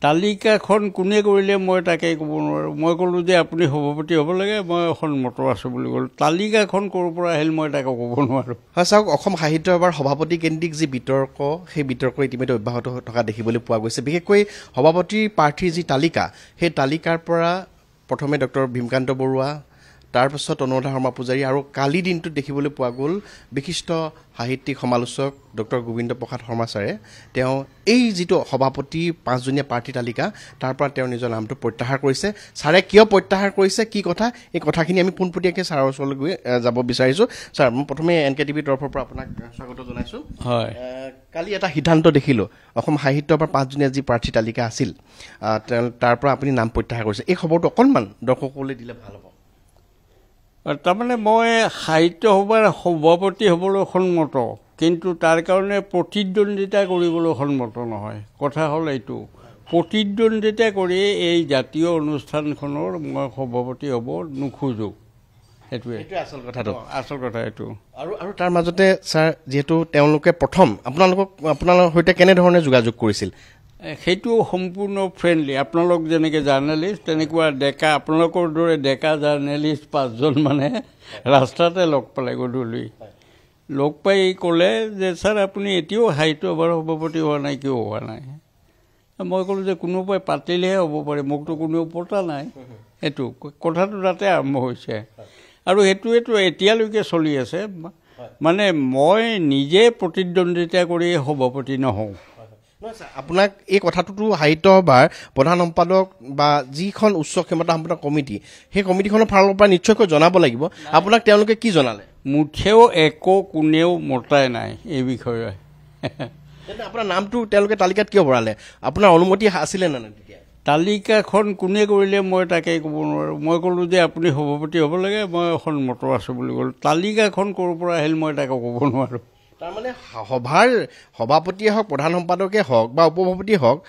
তালিকাখন কোনে কৰিলে মই তাকে ক'ব নোৱাৰোঁ। মই ক'লোঁ যে আপুনি সভাপতি হ'ব লাগে, মই সন্মত আছোঁ বুলি ক'লোঁ। তালিকাখন ক'ৰ পৰা আহিল মই তাকে ক'ব নোৱাৰোঁ। হয় চাওক, অসম সাহিত্য সভাৰ সভাপতি কেন্দ্ৰিক যি বিতৰ্ক, সেই বিতৰ্ক ইতিমধ্যে অব্যাহত থকা দেখিবলৈ পোৱা গৈছে। বিশেষকৈ সভাপতিৰ প্ৰাৰ্থীৰ যি তালিকা, সেই তালিকাৰ পৰা প্ৰথমে ডক্টৰ ভীমকান্ত বৰুৱা, তাৰপিছত অনুৰাধা শৰ্মা পূজাৰী আৰু কালি দিনটোত দেখিবলৈ পোৱা গ'ল বিশিষ্ট সাহিত্যিক সমালোচক ডক্টৰ গোবিন্দ প্ৰসাদ শৰ্মা ছাৰে তেওঁ এই যিটো সভাপতি 5জনীয়া প্ৰাৰ্থী তালিকা, তাৰ পৰা তেওঁ নিজৰ নামটো প্ৰত্যাহাৰ কৰিছে। ছাৰে কিয় প্ৰত্যাহাৰ কৰিছে, কি কথা, এই কথাখিনি আমি পোনপটীয়াকৈ ছাৰৰ ওচৰলৈ গৈ যাব বিচাৰিছোঁ। ছাৰ, মই প্ৰথমে NKTVৰ তৰফৰ পৰা আপোনাক স্বাগত জনাইছোঁ। হয়, কালি এটা সিদ্ধান্ত দেখিলোঁ, অসম সাহিত্য সভাৰ 5জনীয়া যি প্ৰাৰ্থী তালিকা আছিল, তাৰ পৰা আপুনি নাম প্ৰত্যাহাৰ কৰিছে। এই খবৰটো অকণমান দৰ্শকসকলে দিলে ভাল হ'ব। তাৰমানে মই সাহিত্য সভাৰ সভাপতি হ'বলৈ সন্মত, কিন্তু তাৰ কাৰণে প্ৰতিদ্বন্দ্বিতা কৰিবলৈ সন্মত নহয়। কথা হ'ল এইটো, প্ৰতিদ্বন্দ্বিতা কৰি এই জাতীয় অনুষ্ঠানখনৰ মই সভাপতি হ'ব নোখোজোঁ। সেইটোৱে আচল কথাটো, আচল কথা এইটো। আৰু তাৰ মাজতে ছাৰ, যিহেতু তেওঁলোকে প্ৰথম আপোনাৰ সৈতে কেনেধৰণে যোগাযোগ কৰিছিল? সেইটো সম্পূৰ্ণ ফ্ৰেণ্ডলি। আপোনালোক যেনেকৈ জাৰ্নেলিষ্ট, তেনেকুৱা ডেকা, আপোনালোকৰ দৰে ডেকা জাৰ্নেলিষ্ট 5জন মানে ৰাস্তাতে লগ পালে গধূলি। লগ পাই ক'লে যে ছাৰ আপুনি এতিয়াও সাহিত্য সভাৰ সভাপতি হোৱা নাই, কিয় হোৱা নাই? মই ক'লোঁ যে কোনোবাই পাতিলেহে হ'ব পাৰে, মোকতো কোনেও পতা নাই। সেইটো কথাটো তাতে আৰম্ভ হৈছে আৰু সেইটোৱেতো এতিয়ালৈকে চলি আছে। মানে মই নিজে প্ৰতিদ্বন্দ্বিতা কৰি সভাপতি নহওঁ। আপোনাক এই কথাটোতো সাহিত্য সভাৰ প্ৰধান সম্পাদক বা যিখন উচ্চ ক্ষমতা সম্পন্ন কমিটি, সেই কমিটিখনৰ ফালৰ পৰা নিশ্চয়কৈ জনাব লাগিব। আপোনাক তেওঁলোকে কি জনালে? মুঠেও একো কোনেও মতাই নাই এই বিষয়ে। আপোনাৰ নামটো তেওঁলোকে তালিকাত কিয় ভৰালে? আপোনাৰ অনুমতি আছিলে নে নাই তেতিয়া? তালিকাখন কোনে কৰিলে মই তাকে ক'ব নোৱাৰোঁ। মই ক'লোঁ যে আপুনি সভাপতি হ'ব লাগে, মই সন্মত আছোঁ বুলি ক'লোঁ। তালিকাখন ক'ৰ পৰা আহিল মই তাকে ক'ব নোৱাৰোঁ। তাৰমানে সভাৰ সভাপতিয়ে হওক, প্ৰধান সম্পাদকে হওক বা উপসভাপতিয়ে হওক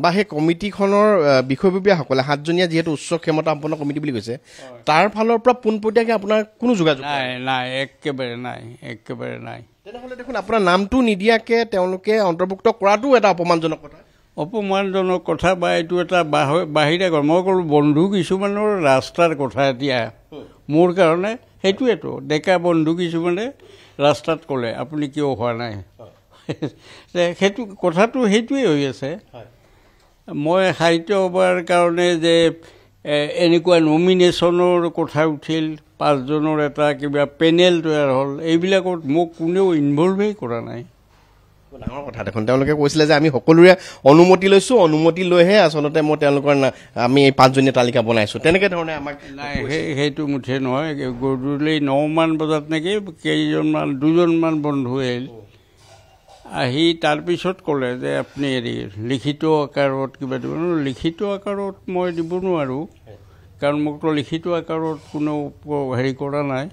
বা সেই কমিটিখনৰ বিষয়ববীয়াসকলে 7জনীয়া যিহেতু উচ্চ ক্ষমতা সম্পন্ন কমিটি বুলি কৈছে, তাৰ ফালৰ পৰা পোনপটীয়াকৈ আপোনাৰ কোনো যোগাযোগ নাই, একেবাৰে নাই, একেবাৰে নাই। তেনেহ'লে দেখোন আপোনাৰ নামটো নিদিয়াকৈ তেওঁলোকে অন্তৰ্ভুক্ত কৰাটো এটা অপমানজনক কথা। অপমানজনক কথা বা এইটো এটা বাহিৰা কথা। মই ক'লোঁ বন্ধু কিছুমানৰ ৰাস্তাৰ কথা এতিয়া মোৰ কাৰণে সেইটোৱেতো, ডেকা বন্ধু কিছুমানে ৰাস্তাত ক'লে আপুনি কিয় হোৱা নাই। সেইটো কথাটো সেইটোৱে হৈ আছে। মই সাহিত্য সভাৰ কাৰণে যে এনেকুৱা নমিনেশ্যনৰ কথা উঠিল, 5জনৰ এটা কিবা পেনেল তৈয়াৰ হ'ল, এইবিলাকত মোক কোনেও ইনভলভেই কৰা নাই। ডাঙৰ কথা দেখোন। তেওঁলোকে কৈছিলে যে আমি সকলোৰে অনুমতি লৈছোঁ, অনুমতি লৈহে আচলতে আমি এই 5জনীয়া তালিকা বনাইছোঁ, তেনেকৈ ধৰণে আমাক নাই। সেইটো মুঠে নহয়। গধূলি 9মান বজাত নেকি দুজনমান বন্ধু আহিল, আহি তাৰপিছত ক'লে যে আপুনি লিখিত আকাৰত কিবা দিব। লিখিত আকাৰত মই দিব নোৱাৰোঁ, কাৰণ মোকতো লিখিত আকাৰত কোনেও কৰা নাই।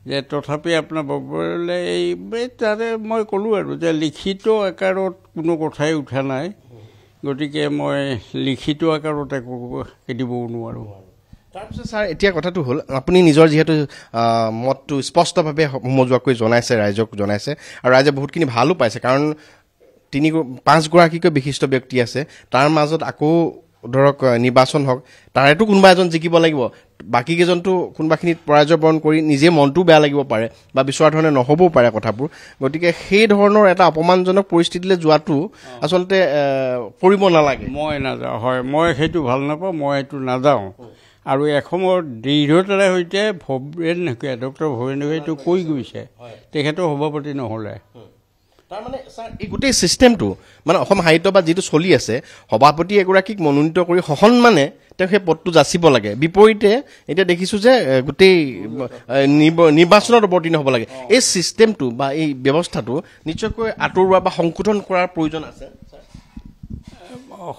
যে তথাপি আপোনাৰ বগবৰলৈ তাৰে মই ক'লোঁ আৰু যে লিখিত আকাৰত কোনো কথাই উঠা নাই, গতিকে মই লিখিত আকাৰত একো দিবও নোৱাৰোঁ। তাৰপিছত ছাৰ, এতিয়া কথাটো হ'ল আপুনি নিজৰ যিহেতু মতটো স্পষ্টভাৱে সমজুৱাকৈ জনাইছে, ৰাইজক জনাইছে, আৰু ৰাইজে বহুতখিনি ভালো পাইছে, কাৰণ 5গৰাকীকৈ বিশিষ্ট ব্যক্তি আছে, তাৰ মাজত আকৌ ধৰক নিৰ্বাচন হওক, তাৰেতো কোনোবা এজন জিকিব লাগিব, বাকীকেইজনতো কোনোবাখিনিত পৰাজয় বৰণ কৰি নিজে মনটোও বেয়া লাগিব পাৰে বা বিচৰা ধৰণে নহ'বও পাৰে কথাবোৰ। গতিকে সেই ধৰণৰ এটা অপমানজনক পৰিস্থিতিলৈ যোৱাটো আচলতে কৰিব নালাগে। মই নাযাওঁ। হয়, মই সেইটো ভাল নাপাওঁ, মই সেইটো নাযাওঁ। আৰু এসময়ত দৃঢ়তাৰে সৈতে ডক্টৰ ভৱেন নেওগিয়াইটো কৈ গৈছে, তেখেতৰ সভাপতি নহ'লে। তাৰমানে ছাৰ, এই গোটেই ছিষ্টেমটো মানে অসম সাহিত্য বা যিটো চলি আছে, সভাপতি এগৰাকীক মনোনীত কৰি সসন্মানে তেওঁ সেই পদটো যাচিব লাগে, বিপৰীতে এতিয়া দেখিছোঁ যে গোটেই নিৰ্বাচনত অৱতীৰ্ণ হ'ব লাগে। এই ছিষ্টেমটো বা এই ব্যৱস্থাটো নিশ্চয়কৈ আঁতৰোৱা বা সংশোধন কৰাৰ প্ৰয়োজন আছে।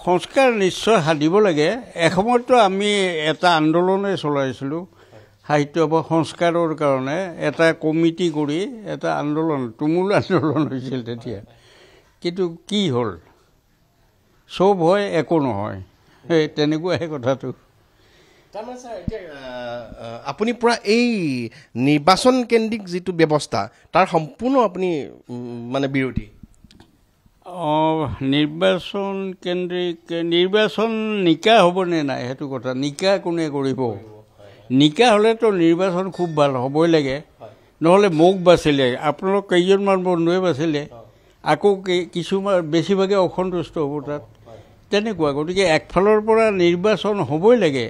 সংস্কাৰ নিশ্চয় সাধিব লাগে। এসময়তো আমি এটা আন্দোলনে চলাইছিলোঁ সাহিত্য সভা সংস্কাৰৰ কাৰণে, এটা কমিটি কৰি এটা আন্দোলন, তুমুল আন্দোলন হৈছিল তেতিয়া। কিন্তু কি হ'ল? চব হয়, একো নহয়, সেই তেনেকুৱাহে কথাটো। তাৰমানে ছাৰ, এতিয়া আপুনি পূৰা এই নিৰ্বাচন কেন্দ্ৰিক যিটো ব্যৱস্থা, তাৰ সম্পূৰ্ণ আপুনি মানে বিৰোধী? নিৰ্বাচন কেন্দ্ৰিক নিৰ্বাচন নিকা হ'বনে নাই সেইটো কথা। নিকা কোনে কৰিব? নিকা হ'লেতো নিৰ্বাচন খুব ভাল হ'বই লাগে, নহ'লে মোক বাচিলে, আপোনালোক কেইজনমান বন্ধুৱে বাচিলে, আকৌ কিছুমান বেছিভাগে অসন্তুষ্ট হ'ব তাত, তেনেকুৱা। গতিকে একফালৰ পৰা নিৰ্বাচন হ'বই লাগে,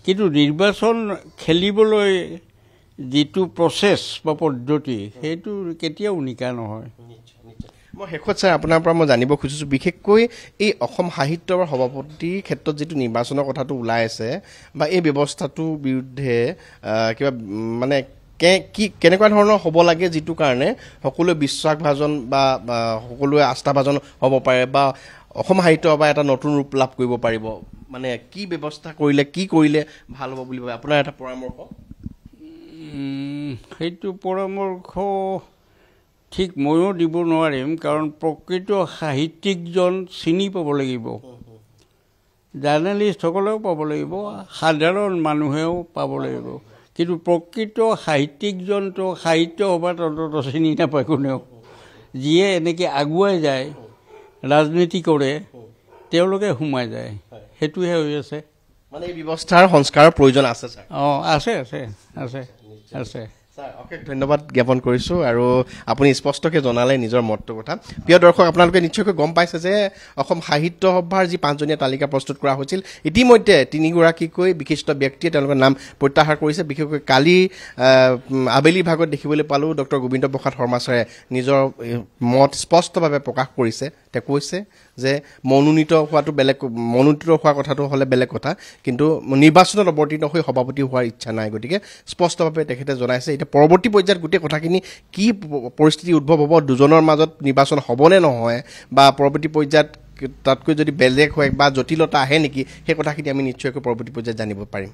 কিন্তু নিৰ্বাচন খেলিবলৈ যিটো প্ৰচেছ বা পদ্ধতি সেইটো কেতিয়াও নিকা নহয়। মই শেষত ছাৰ আপোনাৰ পৰা মই জানিব খুজিছোঁ, বিশেষকৈ এই অসম সাহিত্য সভাৰ সভাপতিৰ ক্ষেত্ৰত যিটো নিৰ্বাচনৰ কথাটো ওলাই আছে বা এই ব্যৱস্থাটোৰ বিৰুদ্ধে কিবা মানে কেনেকুৱা ধৰণৰ হ'ব লাগে, যিটো কাৰণে সকলোৱে বিশ্বাসভাজন বা সকলোৱে আস্থাভাজন হ'ব পাৰে বা অসম সাহিত্য সভা এটা নতুন ৰূপ লাভ কৰিব পাৰিব, মানে কি ব্যৱস্থা কৰিলে কি কৰিলে ভাল হ'ব বুলি ভাবে আপোনাৰ এটা পৰামৰ্শ? সেইটো পৰামৰ্শ ঠিক ময়ো দিব নোৱাৰিম, কাৰণ প্ৰকৃত সাহিত্যিকজন চিনি পাব লাগিব, জাৰ্নেলিষ্টসকলেও পাব লাগিব, সাধাৰণ মানুহেও পাব লাগিব। কিন্তু প্ৰকৃত সাহিত্যিকজনটো সাহিত্য সভাত অন্তত চিনি নাপায় কোনেও। যিয়ে এনেকৈ আগুৱাই যায়, ৰাজনীতি কৰে, তেওঁলোকে সোমাই যায়, সেইটোহে হৈ আছে। মানে এই ব্যৱস্থাৰ সংস্কাৰৰ প্ৰয়োজন আছে ছাৰ? আছে আছে আছে আছে। ছাৰ অশেষ ধন্যবাদ জ্ঞাপন কৰিছোঁ, আৰু আপুনি স্পষ্টকৈ জনালে নিজৰ মতটোৰ কথা। প্ৰিয় দৰ্শক, আপোনালোকে নিশ্চয়কৈ গম পাইছে যে অসম সাহিত্য সভাৰ যি 5জনীয়া তালিকা প্ৰস্তুত কৰা হৈছিল, ইতিমধ্যে 3গৰাকীকৈ বিশিষ্ট ব্যক্তিয়ে তেওঁলোকৰ নাম প্ৰত্যাহাৰ কৰিছে। বিশেষকৈ কালি আবেলি ভাগত দেখিবলৈ পালোঁ ডক্টৰ গোবিন্দ প্ৰসাদ শৰ্মা ছাৰে নিজৰ মত স্পষ্টভাৱে প্ৰকাশ কৰিছে। তেওঁ কৈছে যে মনোনীত হোৱা কথাটো হ'লে বেলেগ কথা, কিন্তু নিৰ্বাচনত অৱতীৰ্ণ হৈ সভাপতি হোৱাৰ ইচ্ছা নাই। গতিকে স্পষ্টভাৱে তেখেতে জনাইছে। এতিয়া পৰৱৰ্তী পৰ্যায়ত গোটেই কথাখিনি কি পৰিস্থিতি উদ্ভৱ হ'ব, দুজনৰ মাজত নিৰ্বাচন হ'বনে নহয়, বা পৰৱৰ্তী পৰ্যায়ত তাতকৈ যদি বেলেগ হয় বা জটিলতা আহে নেকি, সেই কথাখিনি আমি নিশ্চয়কৈ পৰৱৰ্তী পৰ্যায়ত জানিব পাৰিম।